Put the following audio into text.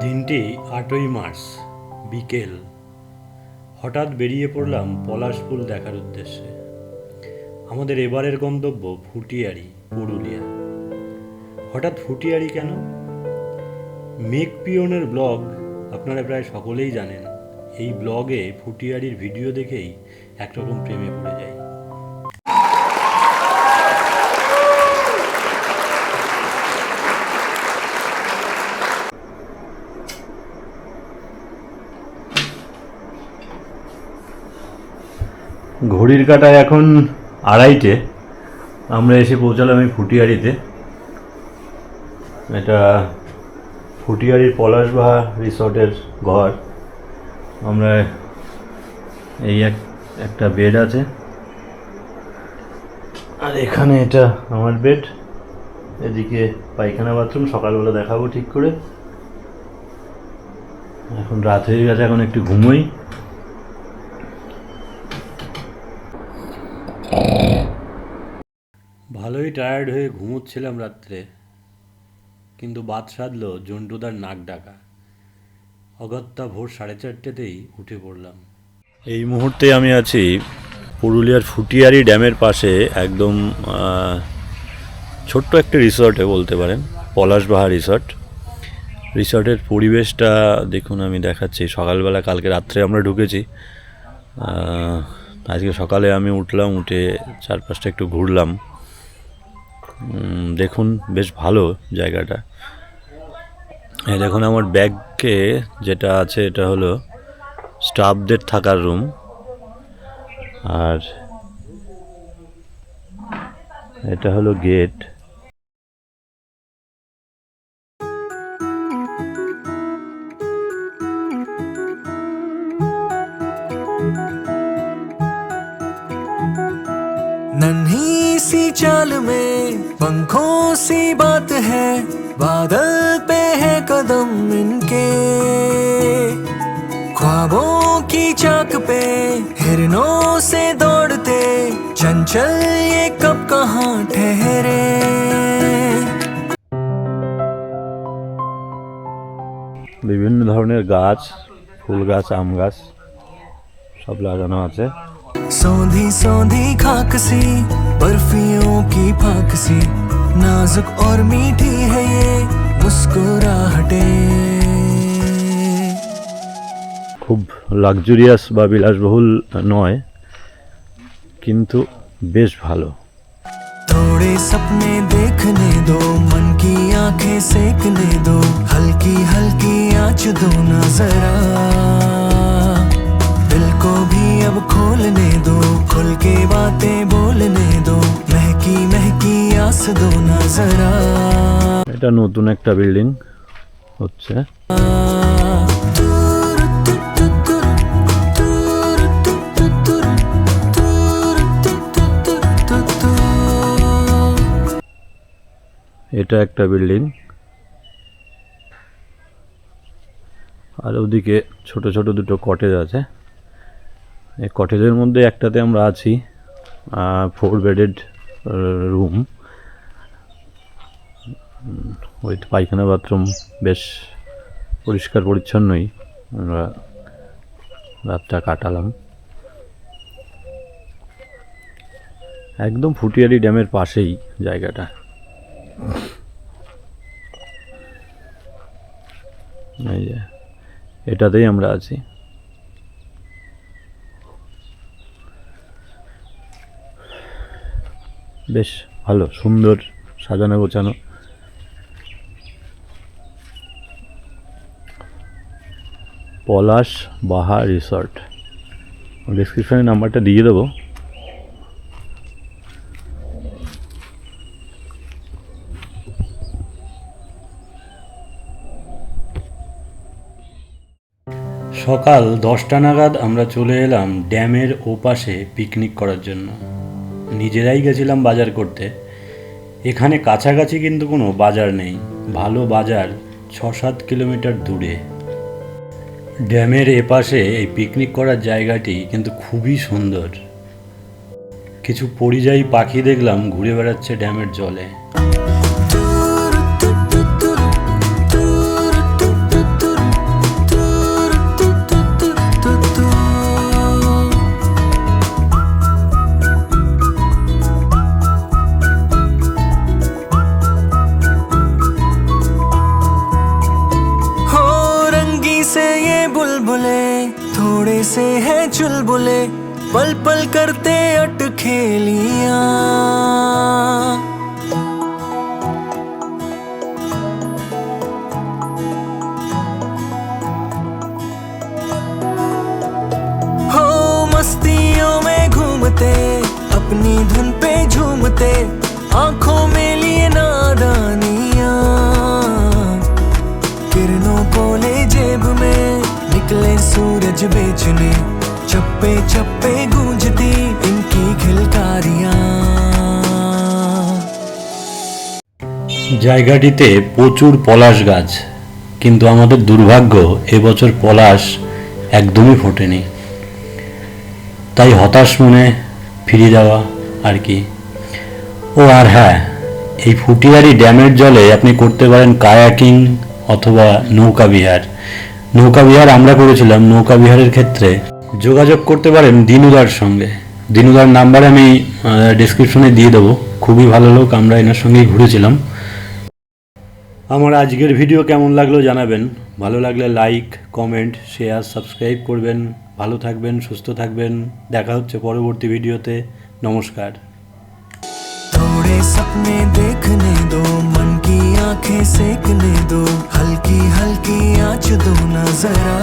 দিনটি ৮ই মার্চ বিকেল। হঠাৎ বেরিয়ে পড়লাম পলাশপুল দেখার উদ্দেশ্যে। আমাদের এবারের গন্তব্য ফুটিয়ারি, পুরুলিয়া। হঠাৎ ফুটিয়ারি কেন? মেক পিয়নের ব্লগ আপনারা প্রায় সকলেই জানেন। এই ব্লগে ফুটিয়ারির ভিডিও দেখেই একরকম প্রেমে পড়ে যাই। ঘড়ির কাঁটায় এখন 2:30। আমরা এসে পৌঁছালাম এই ফুটিয়ারিতে। এটা ফুটিয়ারির পলাশবাহা রিসর্টের ঘর। আমরা এই একটা বেড আছে, আর এখানে এটা আমার বেড। এদিকে পায়খানা বাথরুম, সকালবেলা দেখাবো ঠিক করে। এখন রাত হয়ে গেছে, এখন একটু ঘুমোই। ভালোই টায়ার্ড হয়ে ঘুমোচ্ছিলাম রাত্রে, কিন্তু বাদ সাধলো জন্টুদার নাক ডাকা। অগত্যা ভোর 4:30তেই উঠে পড়লাম। এই মুহূর্তে আমি আছি পুরুলিয়ার ফুটিয়ারি ড্যামের পাশে, একদম ছোট্ট একটা রিসর্টে বলতে পারেন, পলাশবাহা রিসর্ট। রিসর্টের পরিবেশটা দেখুন, আমি দেখাচ্ছি। সকালবেলা কালকে রাত্রে আমরা ঢুকেছি, আজকে সকালে আমি উঠলাম, উঠে চারপাশটা একটু ঘুরলাম। দেখুন, বেশ ভালো জায়গাটা। এই দেখুন, আমার ব্যাগে যেটা আছে এটা হলো স্টাফদের থাকার রুম, আর এটা হলো গেট। नन्ही सी चाल में पंखों सी बात है, बादल पे है कदम इनके, ख्वाबों की चाक पे हिरनों से दौड़ते, चंचल ये कब कहाँ ठहरे। বিভিন্ন ধরনের গাছ, ফুল গাছ, আম গাছ সব লাগানো আছে। सौंधी सौंधी खाक सी, बर्फियों की फाक सी, नाजुक और मीठी है ये मुस्कुराहटें। খুব লাক্সুরিয়াস বা বিলাসবহুল নয়, কিন্তু বেশ ভালো। थोड़े सपने देखने दो, मन की आंखें सेकने दो, हल्की हल्की आँच दो ना जरा, दिल को भी अब खोलने दो, खुल के बातें बोलने दो, महकी महकी आस दो ना जरा। এটা নতুন একটা বিল্ডিং হচ্ছে। এটা একটা বিল্ডিং, আর ওদিকে ছোট ছোট দুটো কটেজ আছে। এই কটেজের মধ্যে একটাতে আমরা আছি, 4 বেডেড রুম। ওই পায়খানা বাথরুম বেশ পরিষ্কার পরিচ্ছন্নই। আমরা রাতটা কাটালাম একদম ফুটিয়ারি ড্যামের পাশেই জায়গাটা। এই যে এটাতেই আমরা আছি। বেশ ভালো, সুন্দর সাজানো গোছানো। পলাশবাহা রিসর্ট, ডেসক্রিপশনে নাম্বারটা দিয়ে দেবো। সকাল 10টা নাগাদ আমরা চলে এলাম ড্যামের ওপাশে পিকনিক করার জন্য। নিজেরাই গেছিলাম বাজার করতে। এখানে কাছাকাছি কিন্তু কোনো বাজার নেই, ভালো বাজার 6-7 কিলোমিটার দূরে। ড্যামের এপাশে এই পিকনিক করার জায়গাটি কিন্তু খুবই সুন্দর। কিছু পরিযায়ী পাখি দেখলাম ঘুরে বেড়াচ্ছে ড্যামের জলে। से है चुलबुले, पल पल करते अटखेलियां। हो मस्तियों में घूमते, अपनी धुन पे झूमते, आंखों में लिए नादानियां। किरणों को ले जेब में, निकले सूरज बेचने, चप्पे चप्पे गूंजती इनकी खिलकारियां। জায়গাটিতে প্রচুর পলাশ গাছ, কিন্তু আমাদের দুর্ভাগ্য এবছর পলাশ একদমই ফোটেনি। তাই হতাশ মনে ফিরে যাওয়া আর কি। ও আর হ্যাঁ, এই ফুটিয়ারি ড্যামের জলে আপনি করতে পারেন কায়াকিং অথবা নৌকা বিহার। নৌকা বিহার আমরা করেছিলাম। নৌকা বিহারের ক্ষেত্রে যোগাযোগ করতে পারেন দিনুদার সঙ্গে। দিনুদার নাম্বার আমি ডেসক্রিপশনে দিয়ে দেবো। খুবই ভালো লোক, আমরা এনার সঙ্গেই ঘুরেছিলাম। আমার আজকের ভিডিও কেমন লাগলো জানাবেন। ভালো লাগলে লাইক, কমেন্ট, শেয়ার, সাবস্ক্রাইব করবেন। ভালো থাকবেন, সুস্থ থাকবেন। দেখা হচ্ছে পরবর্তী ভিডিওতে। নমস্কার। थोड़े सपने देखने दो, मन की आंखें सेकने दो, हल्की हल्की आँच दो ना जरा।